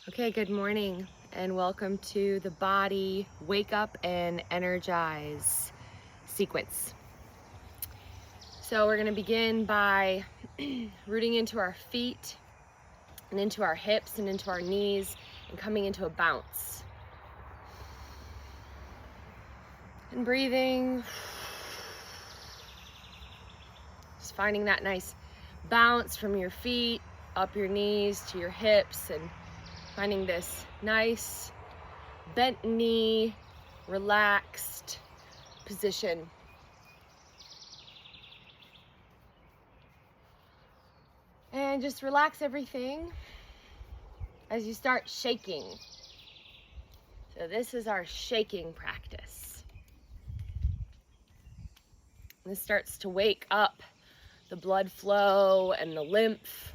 Okay, good morning and welcome to the body wake up and energize sequence. So we're going to begin by rooting into our feet and into our hips and into our knees and coming into a bounce. And breathing, just finding that nice bounce from your feet up your knees to your hips and finding this nice bent knee, relaxed position. And just relax everything as you start shaking. So this is our shaking practice. This starts to wake up the blood flow and the lymph.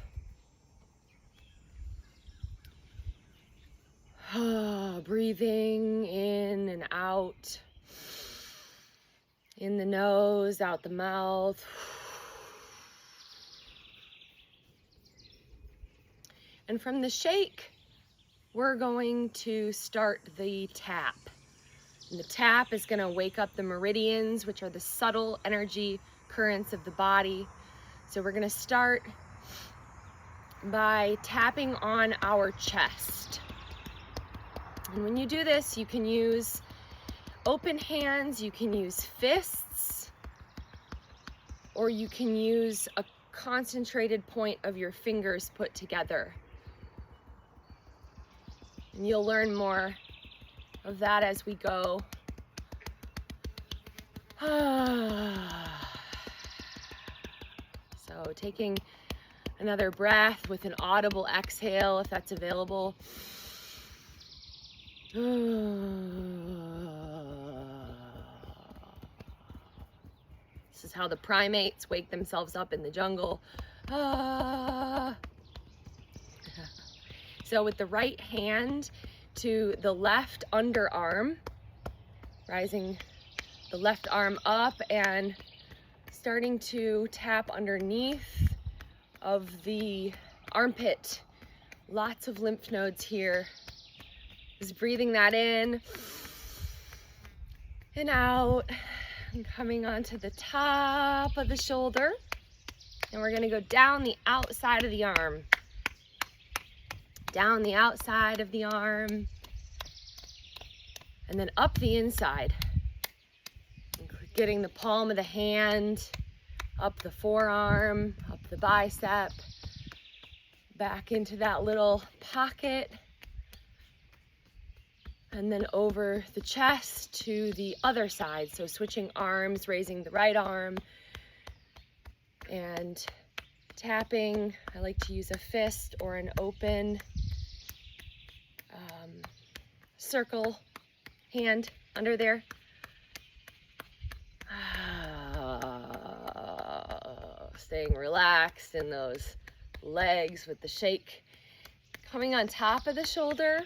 Breathing in and out, in the nose, out the mouth. And from the shake, we're going to start the tap. And the tap is going to wake up the meridians, which are the subtle energy currents of the body. So we're going to start by tapping on our chest. And when you do this, you can use open hands, you can use fists, or you can use a concentrated point of your fingers put together. And you'll learn more of that as we go. So taking another breath with an audible exhale if that's available. This is how the primates wake themselves up in the jungle. So with the right hand to the left underarm, rising the left arm up and starting to tap underneath of the armpit. Lots of lymph nodes here. Just breathing that in and out and coming onto the top of the shoulder. And we're going to go down the outside of the arm. Down the outside of the arm. And then up the inside. Getting the palm of the hand, up the forearm, up the bicep, back into that little pocket. And then over the chest to the other side. So switching arms, raising the right arm and tapping. I like to use a fist or an open circle hand under there. Staying relaxed in those legs with the shake. Coming on top of the shoulder.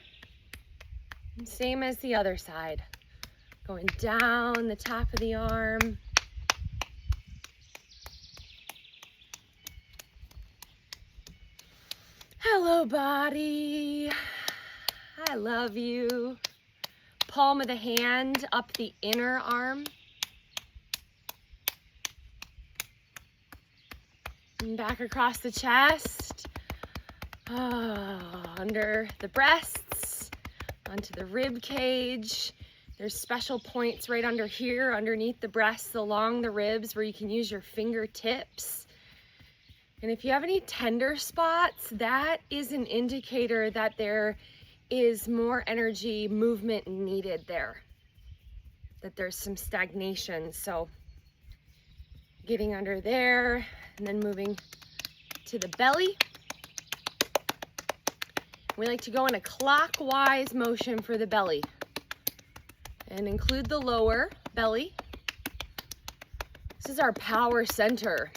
Same as the other side. Going down the top of the arm. Hello, body. I love you. Palm of the hand up the inner arm. And back across the chest. Under the breasts. Onto the rib cage. There's special points right under here, underneath the breasts, along the ribs, where you can use your fingertips. And if you have any tender spots, that is an indicator that there is more energy movement needed there, that there's some stagnation. So getting under there and then moving to the belly. We like to go in a clockwise motion for the belly and include the lower belly. This is our power center.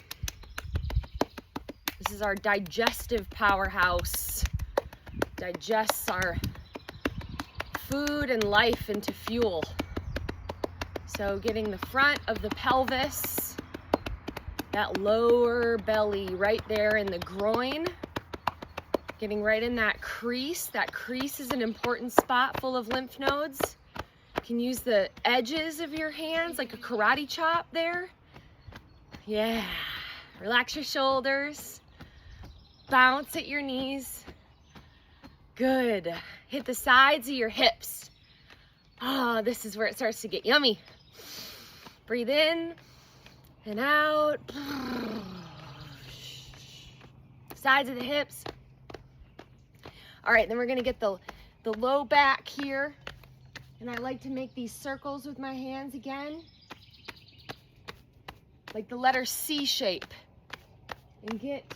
This is our digestive powerhouse. Digests our food and life into fuel. So getting the front of the pelvis, that lower belly right there in the groin. Getting right in that crease. That crease is an important spot full of lymph nodes. You can use the edges of your hands like a karate chop there. Yeah. Relax your shoulders. Bounce at your knees. Good. Hit the sides of your hips. Ah, this is where it starts to get yummy. Breathe in and out. Sides of the hips. All right, then we're gonna get the low back here. And I like to make these circles with my hands again. Like the letter C shape. And get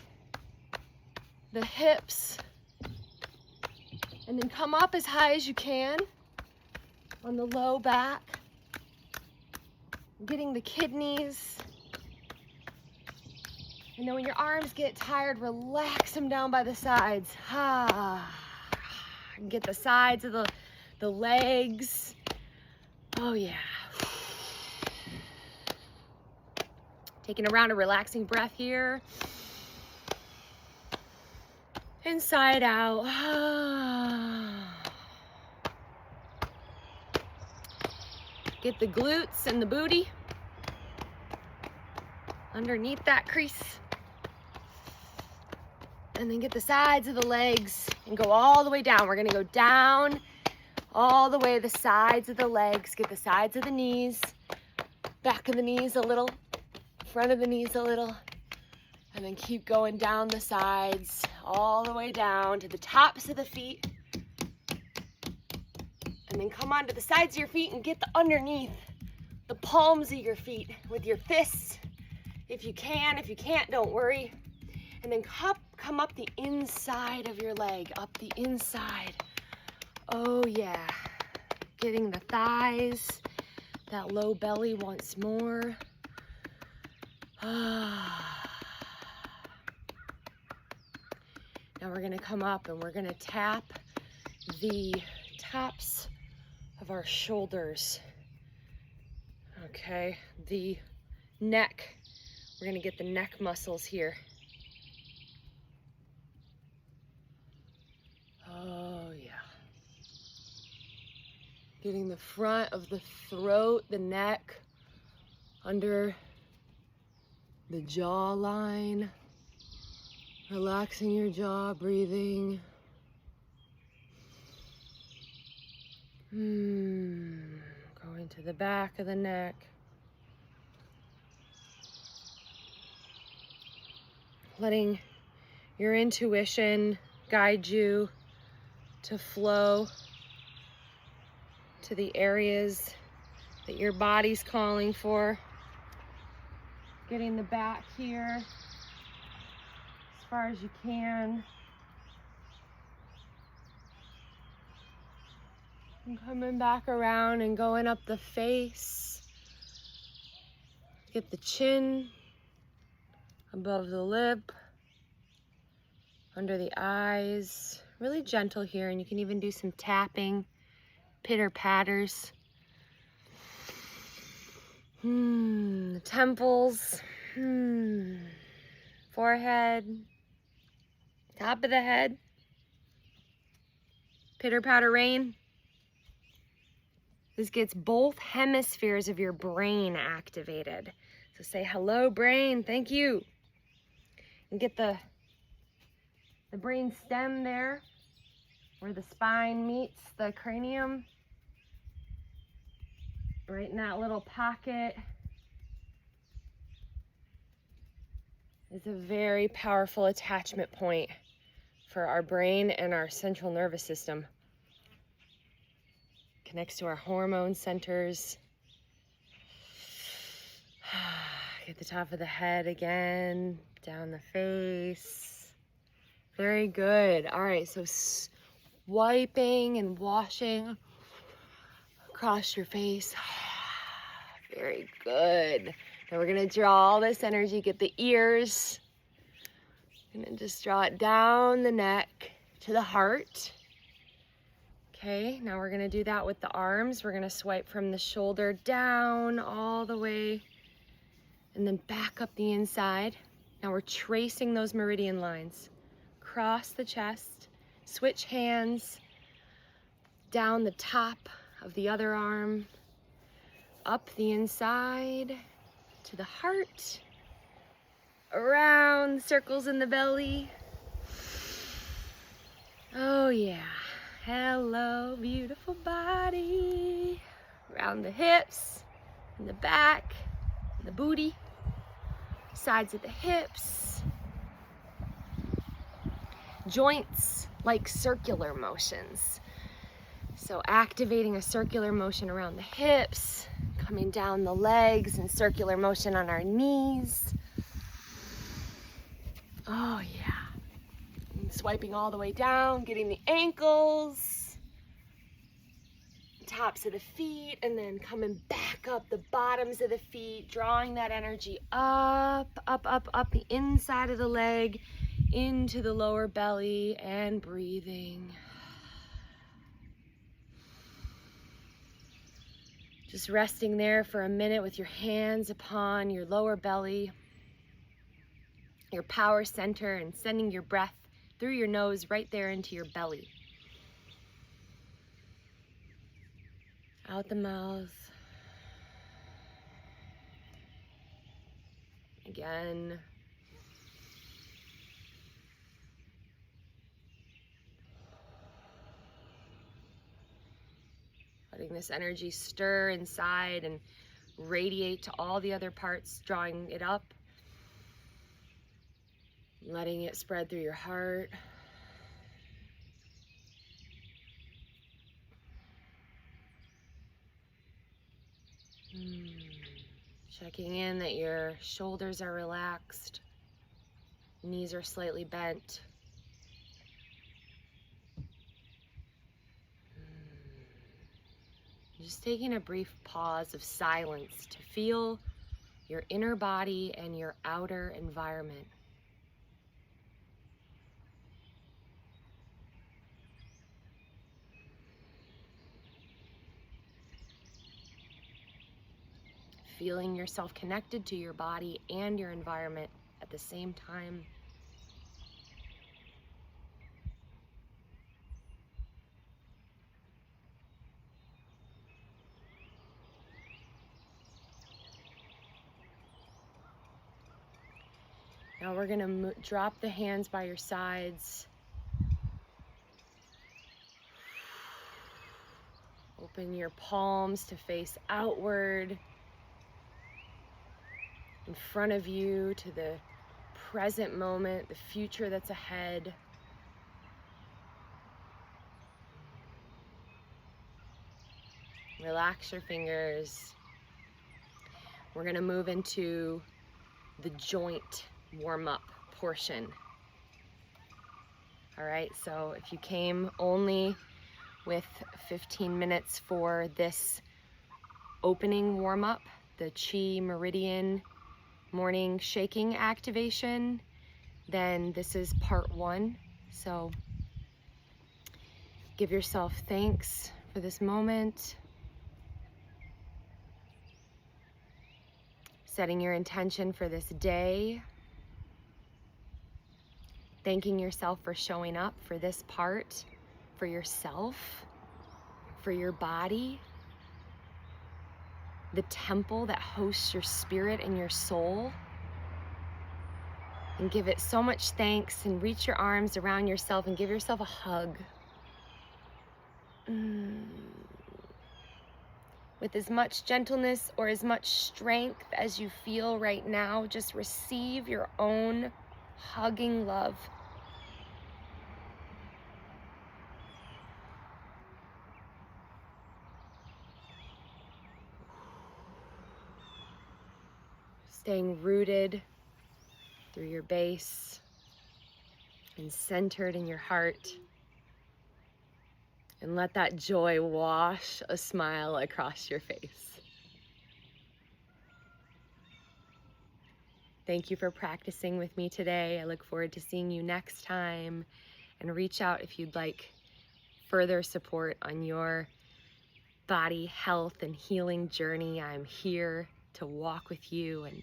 the hips. And then come up as high as you can on the low back. Getting the kidneys. And then when your arms get tired, relax them down by the sides. Get the sides of the legs. Oh yeah. Taking a round of relaxing breath here. Inside out. Get the glutes and the booty underneath that crease. And then get the sides of the legs and go all the way down. We're gonna go down all the way, the sides of the legs. Get the sides of the knees, back of the knees a little, front of the knees a little, and then keep going down the sides, all the way down to the tops of the feet. And then come onto the sides of your feet and get the underneath, the palms of your feet with your fists, if you can. If you can't, don't worry. And then come up the inside of your leg, up the inside. Oh yeah. Getting the thighs, that low belly once more. Now we're gonna come up and we're gonna tap the tops of our shoulders. Okay, the neck. We're gonna get the neck muscles here. Oh yeah. Getting the front of the throat, the neck, under the jawline. Relaxing your jaw, breathing. Going to the back of the neck. Letting your intuition guide you to flow to the areas that your body's calling for. Getting the back here as far as you can. And coming back around and going up the face. Get the chin above the lip, under the eyes. Really gentle here, and you can even do some tapping, pitter patters. The temples, forehead, top of the head, pitter patter rain. This gets both hemispheres of your brain activated. So say hello, brain, thank you. And get the brain stem there, where the spine meets the cranium. Right in that little pocket is a very powerful attachment point for our brain and our central nervous system. Connects to our hormone centers. Get the top of the head again, down the face. Very good. All right, so wiping and washing across your face. Very good. Now we're gonna draw all this energy, get the ears. And then just draw it down the neck to the heart. Okay, now we're gonna do that with the arms. We're gonna swipe from the shoulder down all the way and then back up the inside. Now we're tracing those meridian lines. Across the chest. Switch hands down the top of the other arm, up the inside to the heart, around circles in the belly. Oh yeah. Hello, beautiful body. Around the hips, and the back, and the booty, sides of the hips. Joints like circular motions. So activating a circular motion around the hips, coming down the legs and circular motion on our knees. Oh yeah. And swiping all the way down, getting the ankles, tops of the feet, and then coming back up the bottoms of the feet, drawing that energy up, up, up, up the inside of the leg, into the lower belly, and breathing. Just resting there for a minute with your hands upon your lower belly, your power center, and sending your breath through your nose right there into your belly. Out the mouth. Again. Letting this energy stir inside and radiate to all the other parts, drawing it up. Letting it spread through your heart. Checking in that your shoulders are relaxed, knees are slightly bent. Just taking a brief pause of silence to feel your inner body and your outer environment. Feeling yourself connected to your body and your environment at the same time. Now we're going to drop the hands by your sides. Open your palms to face outward, in front of you, to the present moment, the future that's ahead. Relax your fingers. We're going to move into the joint warm-up portion. All right, so if you came only with 15 minutes for this opening warm-up, the Chi-Meridian morning shaking activation, then this is part 1. So give yourself thanks for this moment. Setting your intention for this day. Thanking yourself for showing up for this part, for yourself, for your body, the temple that hosts your spirit and your soul. And give it so much thanks, and reach your arms around yourself and give yourself a hug. With as much gentleness or as much strength as you feel right now, just receive your own hugging love. Staying rooted through your base and centered in your heart. And let that joy wash a smile across your face. Thank you for practicing with me today. I look forward to seeing you next time. And reach out if you'd like further support on your body health and healing journey. I'm here to walk with you and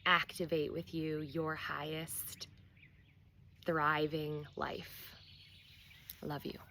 activate with you your highest thriving life. I love you.